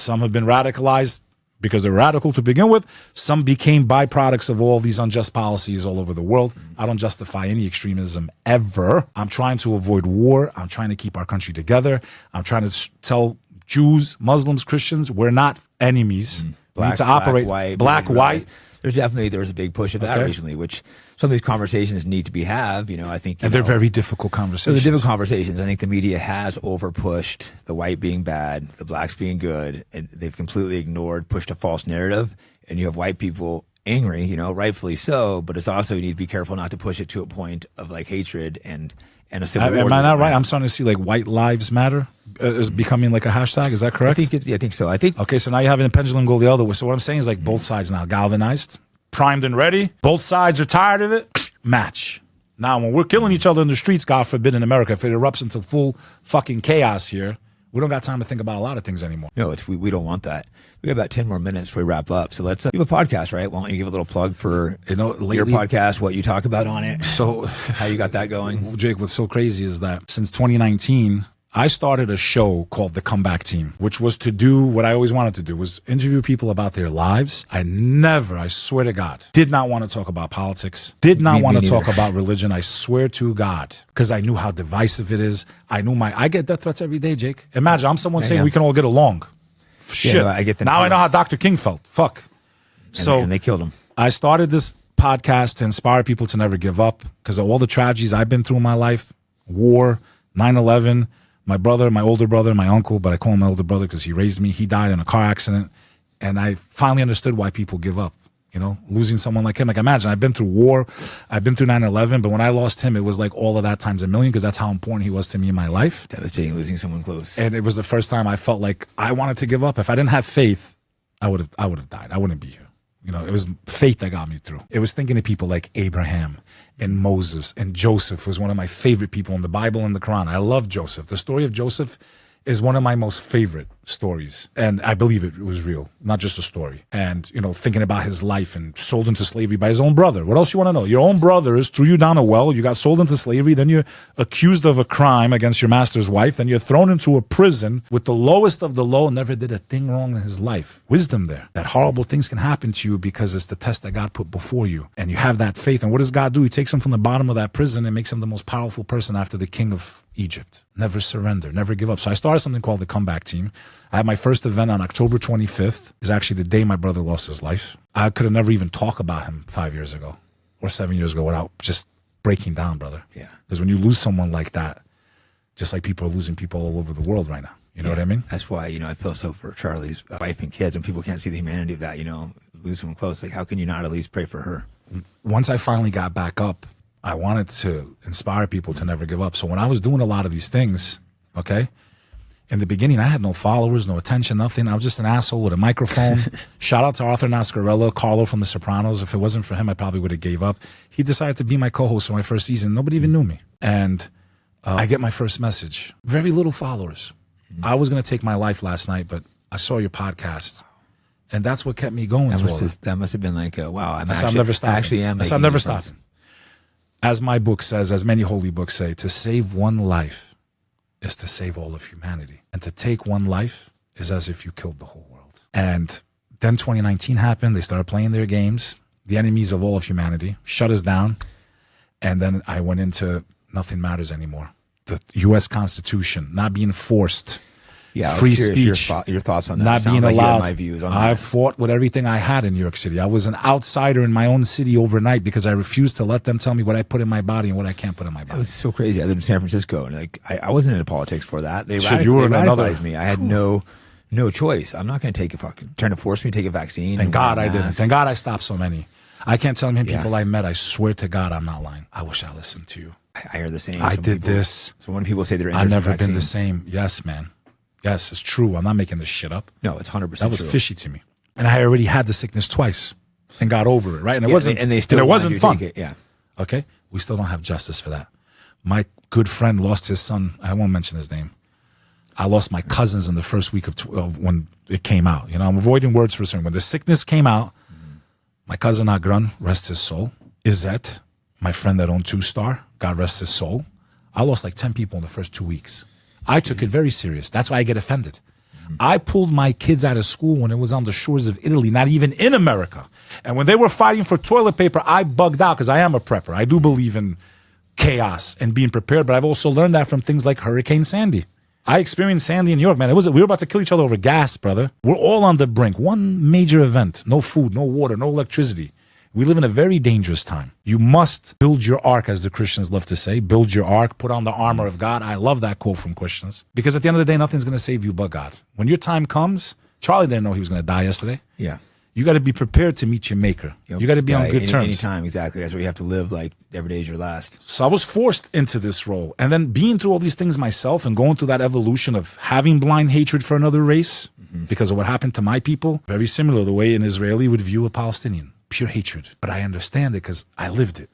Some have been radicalized because they're radical to begin with. Some became byproducts of all these unjust policies all over the world. I don't justify any extremism ever. I'm trying to avoid war. I'm trying to keep our country together. I'm trying to tell Jews, Muslims, Christians, we're not enemies. We need to operate black, white. There's a big push of that recently, which some of these conversations need to be have. I think, and they're very difficult conversations. So they're difficult conversations. I think the media has over pushed the white being bad, the blacks being good, and they've completely ignored, pushed a false narrative. And you have white people angry, rightfully so. But it's also, you need to be careful not to push it to a point of like hatred and a civil war. Am I not right? I'm starting to see like white lives matter is becoming like a hashtag. Is that correct? I think so. Okay, so now you have the pendulum go the other way. So what I'm saying is like both sides now galvanized, primed and ready. Both sides are tired of it. Match. Now when we're killing each other in the streets, God forbid in America, if it erupts into full fucking chaos here, we don't got time to think about a lot of things anymore. No, we don't want that. We got about 10 more minutes before we wrap up. So let's you have a podcast, right? Why don't you give a little plug for lately, your podcast, what you talk about on it, so how you got that going? Well, Jake, what's so crazy is that since 2019, I started a show called The Comeback Team, which was to do what I always wanted to do, was interview people about their lives. I swear to God, did not want to talk about politics, did not want to talk about religion. I swear to God, because I knew how divisive it is. I get death threats every day, Jake. Imagine, I'm someone saying we can all get along. Shit. Yeah, I get that. Now I know how Dr. King felt. Fuck. And they killed him. I started this podcast to inspire people to never give up because of all the tragedies I've been through in my life, war, 9/11, my brother, my older brother, my uncle, but I call him my older brother because he raised me. He died in a car accident. And I finally understood why people give up, losing someone like him. Like imagine, I've been through war, I've been through 9/11, but when I lost him, it was like all of that times a million because that's how important he was to me in my life. Devastating losing someone close. And it was the first time I felt like I wanted to give up. If I didn't have faith, I would have died. I wouldn't be here. It was faith that got me through. It was thinking of people like Abraham and Moses and Joseph was one of my favorite people in the Bible and the Quran. I love Joseph. The story of Joseph is one of my most favorite stories. And I believe it was real, not just a story. And, thinking about his life and sold into slavery by his own brother. What else you want to know? Your own brothers threw you down a well. You got sold into slavery. Then you're accused of a crime against your master's wife. Then you're thrown into a prison with the lowest of the low, never did a thing wrong in his life. Wisdom there. That horrible things can happen to you because it's the test that God put before you. And you have that faith. And what does God do? He takes him from the bottom of that prison and makes him the most powerful person after the king of Egypt. Never surrender, never give up. So I started something called the Comeback Team. I had my first event on October 25th. Is actually the day my brother lost his life. I could have never even talked about him 5 years ago or 7 years ago without just breaking down, brother. Yeah. Because when you lose someone like that, just like people are losing people all over the world right now. You know what I mean? That's why, I feel so for Charlie's wife and kids, and people can't see the humanity of that, lose someone close. Like, how can you not at least pray for her? Once I finally got back up, I wanted to inspire people to never give up. So when I was doing a lot of these things, in the beginning, I had no followers, no attention, nothing. I was just an asshole with a microphone. Shout out to Arthur Nascarella, Carlo from The Sopranos. If it wasn't for him, I probably would have gave up. He decided to be my co-host for my first season. Nobody even knew me. And I get my first message. Very little followers. I was going to take my life last night, but I saw your podcast. And that's what kept me going. That must have been like, wow, I'm never stopping. I actually am. I'm never stopping. As my book says, as many holy books say, to save one life is to save all of humanity. And to take one life is as if you killed the whole world. And then 2019 happened. They started playing their games. The enemies of all of humanity shut us down. And then I went into nothing matters anymore. The U.S. Constitution not being forced. Yeah, free speech. Your thoughts on that? Not being allowed. My views on I fought with everything I had in New York City. I was an outsider in my own city overnight because I refused to let them tell me what I put in my body and what I can't put in my body. It was so crazy. I lived in San Francisco, and I wasn't into politics for that. They radicalized me. I had no choice. I'm not going to trying to force me to take a vaccine. Thank God I didn't. Thank God I stopped so many. I can't tell him people I met. I swear to God, I'm not lying. I wish I listened to you. I hear the same. I did this. So when people say they're I've never been the same. Yes, man. Yes, it's true. I'm not making this shit up. No, it's 100% That was true. fishy to me. And I already had the sickness twice and got over it, right? And it wasn't fun. Yeah. Okay? We still don't have justice for that. My good friend lost his son. I won't mention his name. I lost my cousins in the first week of when it came out. I'm avoiding words for a second. When the sickness came out, my cousin Agran, rest his soul, Izette, my friend that owned 2-Star, God rest his soul. I lost like 10 people in the first 2 weeks. I took it very serious. That's why I get offended. I pulled my kids out of school when it was on the shores of Italy, not even in America. And when they were fighting for toilet paper, I bugged out because I am a prepper. I do believe in chaos and being prepared, but I've also learned that from things like Hurricane Sandy. I experienced Sandy in New York, man. We were about to kill each other over gas, brother. We're all on the brink. One major event, no food, no water, no electricity. We live in a very dangerous time. You must build your ark, as the Christians love to say. Build your ark, put on the armor of God. I love that quote from Christians. Because at the end of the day, nothing's going to save you but God. When your time comes, Charlie didn't know he was going to die yesterday. Yeah. You got to be prepared to meet your maker. You got to be on good terms. Anytime, exactly. That's where you have to live like every day is your last. So I was forced into this role. And then being through all these things myself and going through that evolution of having blind hatred for another race because of what happened to my people, very similar to the way an Israeli would view a Palestinian. Pure hatred. But I understand it because I lived it.